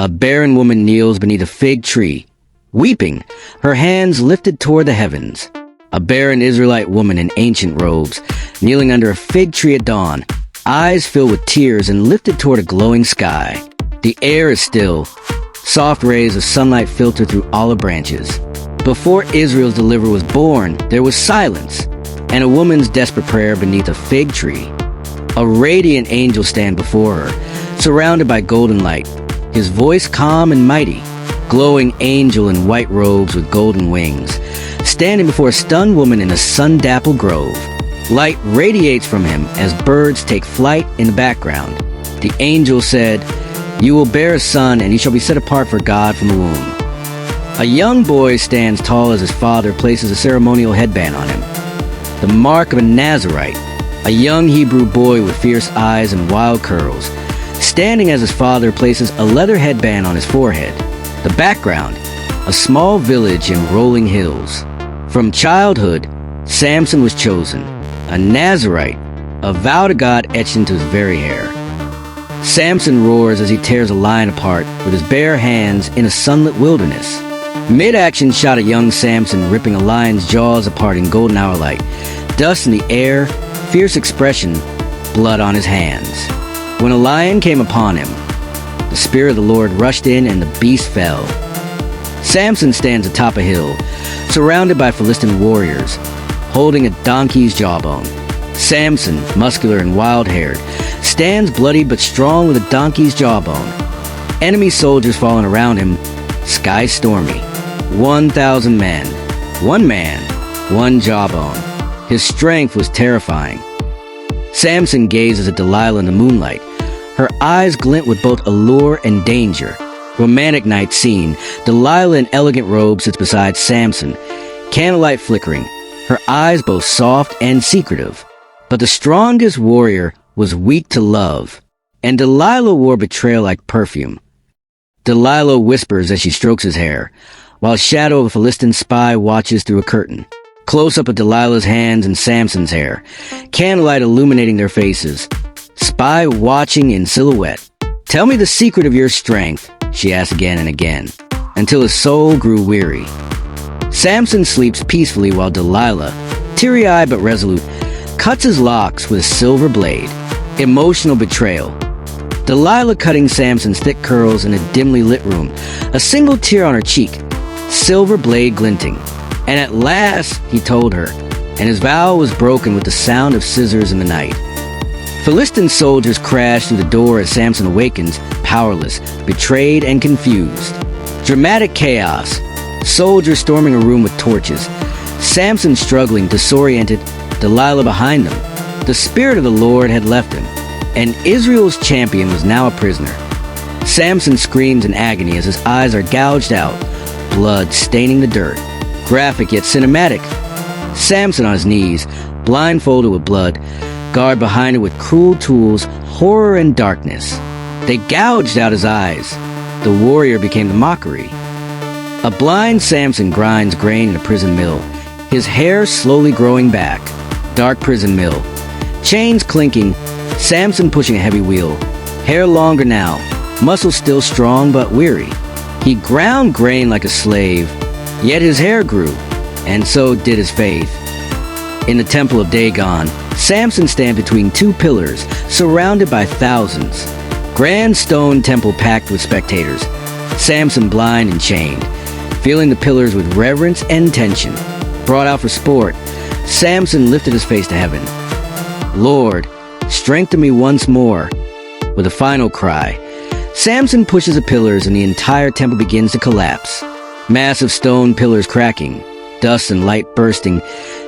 A barren woman kneels beneath a fig tree, weeping, her hands lifted toward the heavens. A barren Israelite woman in ancient robes, kneeling under a fig tree at dawn, eyes filled with tears and lifted toward a glowing sky. The air is still. Soft rays of sunlight filter through olive branches. Before Israel's deliverer was born, there was silence, and a woman's desperate prayer beneath a fig tree. A radiant angel stands before her, surrounded by golden light, his voice calm and mighty, glowing angel in white robes with golden wings, standing before a stunned woman in a sun-dappled grove. Light radiates from him as birds take flight in the background. The angel said, "You will bear a son, and he shall be set apart for God from the womb." A young boy stands tall as his father places a ceremonial headband on him, the mark of a Nazirite, a young Hebrew boy with fierce eyes and wild curls, standing as his father places a leather headband on his forehead. The background, a small village in rolling hills. From childhood, Samson was chosen, a Nazirite, a vow to God etched into his very hair. Samson roars as he tears a lion apart with his bare hands in a sunlit wilderness. Mid-action shot a young Samson ripping a lion's jaws apart in golden hour light. Dust in the air, fierce expression, blood on his hands. When a lion came upon him, the Spirit of the Lord rushed in and the beast fell. Samson stands atop a hill, surrounded by Philistine warriors, holding a donkey's jawbone. Samson, muscular and wild-haired, stands bloody but strong with a donkey's jawbone. Enemy soldiers falling around him, sky stormy. 1,000 men, one man, one jawbone. His strength was terrifying. Samson gazes at Delilah in the moonlight. Her eyes glint with both allure and danger. Romantic night scene. Delilah in elegant robes sits beside Samson, candlelight flickering, her eyes both soft and secretive. But the strongest warrior was weak to love, and Delilah wore betrayal like perfume. Delilah whispers as she strokes his hair, while shadow of a Philistine spy watches through a curtain. Close-up of Delilah's hands and Samson's hair, candlelight illuminating their faces. Spy watching in silhouette. "Tell me the secret of your strength," she asked again and again, until his soul grew weary. Samson sleeps peacefully while Delilah, teary-eyed but resolute, cuts his locks with a silver blade. Emotional betrayal. Delilah cutting Samson's thick curls in a dimly lit room, a single tear on her cheek, silver blade glinting. And at last, he told her, and his vow was broken with the sound of scissors in the night. Philistine soldiers crash through the door as Samson awakens, powerless, betrayed, and confused. Dramatic chaos. Soldiers storming a room with torches. Samson struggling, disoriented, Delilah behind them. The Spirit of the Lord had left him, and Israel's champion was now a prisoner. Samson screams in agony as his eyes are gouged out, blood staining the dirt. Graphic yet cinematic. Samson on his knees, blindfolded with blood, guard behind him with cruel tools, horror and darkness. They gouged out his eyes. The warrior became the mockery. A blind Samson grinds grain in a prison mill, his hair slowly growing back. Dark prison mill. Chains clinking, Samson pushing a heavy wheel. Hair longer now, muscles still strong but weary. He ground grain like a slave, yet his hair grew, and so did his faith. In the temple of Dagon, Samson stands between two pillars, surrounded by thousands. Grand stone temple packed with spectators. Samson blind and chained, feeling the pillars with reverence and tension. Brought out for sport, Samson lifted his face to heaven. "Lord, strengthen me once more." With a final cry, Samson pushes the pillars and the entire temple begins to collapse. Massive stone pillars cracking, dust and light bursting,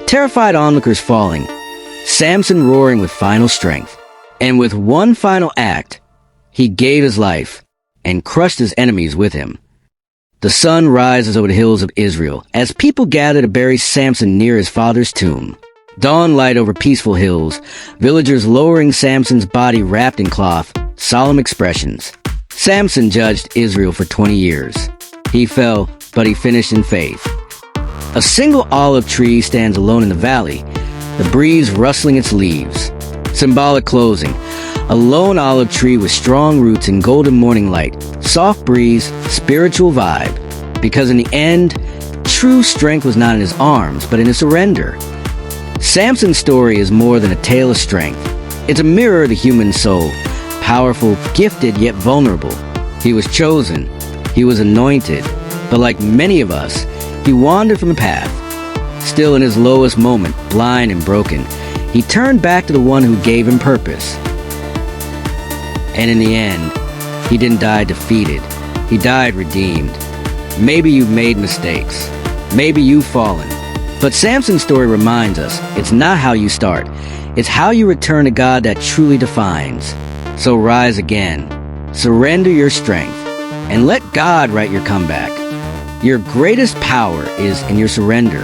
terrified onlookers falling. Samson roaring with final strength. And with one final act, he gave his life and crushed his enemies with him. The sun rises over the hills of Israel as people gather to bury Samson near his father's tomb. Dawn light over peaceful hills, villagers lowering Samson's body wrapped in cloth, solemn expressions. Samson judged Israel for 20 years. He fell, but he finished in faith. A single olive tree stands alone in the valley, the breeze rustling its leaves. Symbolic closing. A lone olive tree with strong roots and golden morning light, soft breeze, spiritual vibe. Because in the end, true strength was not in his arms, but in his surrender. Samson's story is more than a tale of strength. It's a mirror of the human soul, powerful, gifted, yet vulnerable. He was chosen, he was anointed, but like many of us, he wandered from the path. Still in his lowest moment, blind and broken, he turned back to the one who gave him purpose. And in the end, he didn't die defeated. He died redeemed. Maybe you've made mistakes. Maybe you've fallen. But Samson's story reminds us, it's not how you start. It's how you return to God that truly defines. So rise again. Surrender your strength. And let God write your comeback. Your greatest power is in your surrender.